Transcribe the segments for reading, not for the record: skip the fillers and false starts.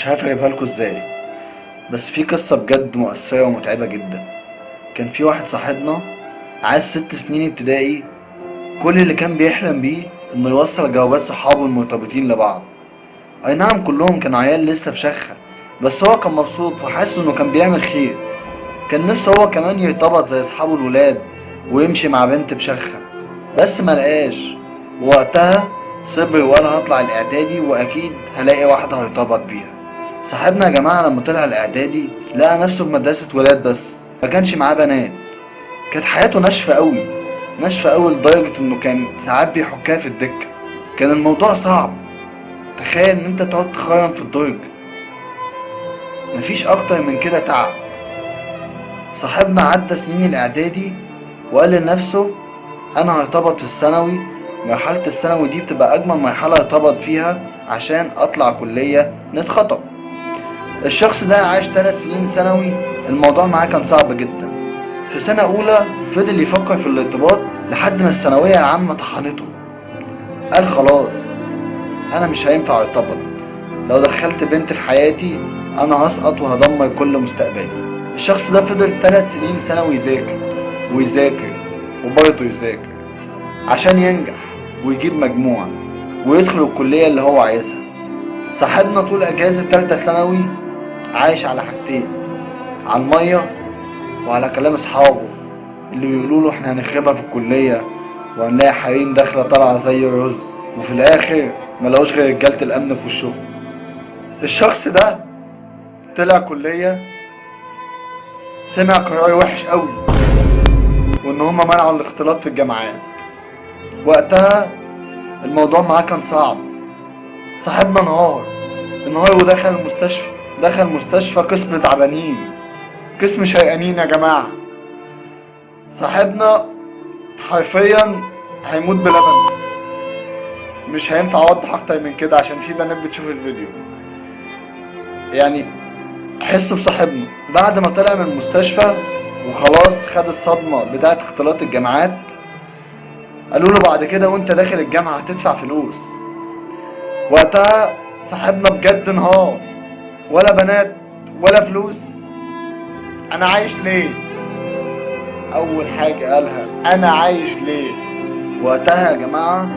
مش عارف اجيبها لكم ازاي. بس في قصة بجد مؤثرة ومتعبة جدا. كان في واحد صاحبنا عاش 6 سنين ابتدائي، كل اللي كان بيحلم بيه انه يوصل جوابات صحابه المرتبطين لبعض. اي نعم كلهم كانوا عيال لسه بشخة، بس هو كان مبسوط وحاسس انه كان بيعمل خير. كان نفسه هو كمان يرتبط زي اصحابه الولاد ويمشي مع بنت بشخة، بس ملقاش. ووقتها صبر وقال هطلع الاعدادي واكيد هلاقي واحدة هيرتبط بيها. صاحبنا يا جماعة لما طلع الاعدادي لقى نفسه في مدرسة ولاد بس ما كانش معاه بنات. كانت حياته ناشفة قوي، ناشفة قوي لدرجة انه كان ساعات بيحكها في الدكة. كان الموضوع صعب. تخيل ان انت تقعد تخرم في الدرج، مفيش اكتر من كده تعب. صاحبنا عدى سنين الاعدادي وقال لنفسه انا هرتبط في الثانوي. مرحلة الثانوي دي بتبقى اجمل مرحلة ارتبط فيها عشان اطلع كلية نتخطب. الشخص ده عاش 3 سنين ثانوي، الموضوع معاه كان صعب جدا. في سنة أولى فضل يفكر في الارتباط لحد ما الثانوية العامة طحنته. قال خلاص أنا مش هينفع ارتبط، لو دخلت بنت في حياتي أنا هسقط وهدمر كل مستقبلي. الشخص ده فضل 3 سنين ثانوي يذاكر ويذاكر وبرضه يذاكر عشان ينجح ويجيب مجموع ويدخل الكلية اللي هو عايزها. صاحبنا طول أجازة تالتة ثانوي عايش على حاجتين، على المية وعلى كلام اصحابه اللي بيقولوا له احنا هنخربها في الكلية وهنلاقي حريم داخلة طالعة زي الرز، وفي الاخر ملاقوش غير رجالة الامن في وشهم. الشخص ده طلع كلية سمع قرار وحش قوي، وان هما منعوا الاختلاط في الجامعات. وقتها الموضوع معاه كان صعب. صاحبنا انهار ودخل المستشفى. دخل مستشفى قسم تعبانين، قسم شرقانين يا جماعة. صاحبنا حرفيا هيموت بلبن. مش هينفع اوضح اكتر من كده عشان في بنات بتشوف الفيديو. يعني حس بصاحبنا بعد ما طلع من المستشفى وخلاص خد الصدمة بتاعت اختلاط الجامعات. قالوا له بعد كده وانت داخل الجامعة هتدفع فلوس. وقتها صاحبنا بجد انهار، ولا بنات ولا فلوس، انا عايش ليه؟ اول حاجة قالها انا عايش ليه. وقتها يا جماعة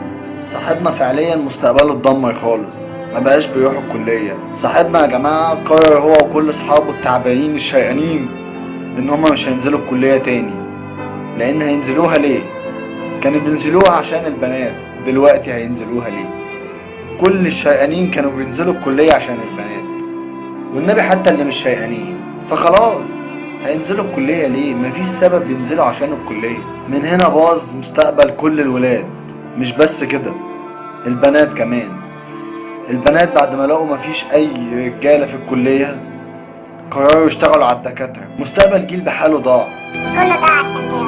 صاحبنا فعليا مستقبله اتدمر خالص، ما بقاش بيروح الكلية. صاحبنا يا جماعة قرر هو وكل اصحابه التعبانين الشقيانين ان هما مش هينزلوا الكلية تاني. لان هينزلوها ليه؟ كانوا بينزلوها عشان البنات، دلوقتي هينزلوها ليه؟ كل الشقيانين كانوا بينزلوا الكلية عشان البنات، والنبي حتى اللي مش شقيانين. فخلاص هينزلوا الكلية ليه؟ مفيش سبب ينزلوا عشان الكلية. من هنا باظ مستقبل كل الولاد. مش بس كده، البنات كمان. البنات بعد ما لقوا مفيش اي رجالة في الكلية قرروا يشتغلوا على الدكاترة. مستقبل جيل بحاله ضاع. كله ضاع.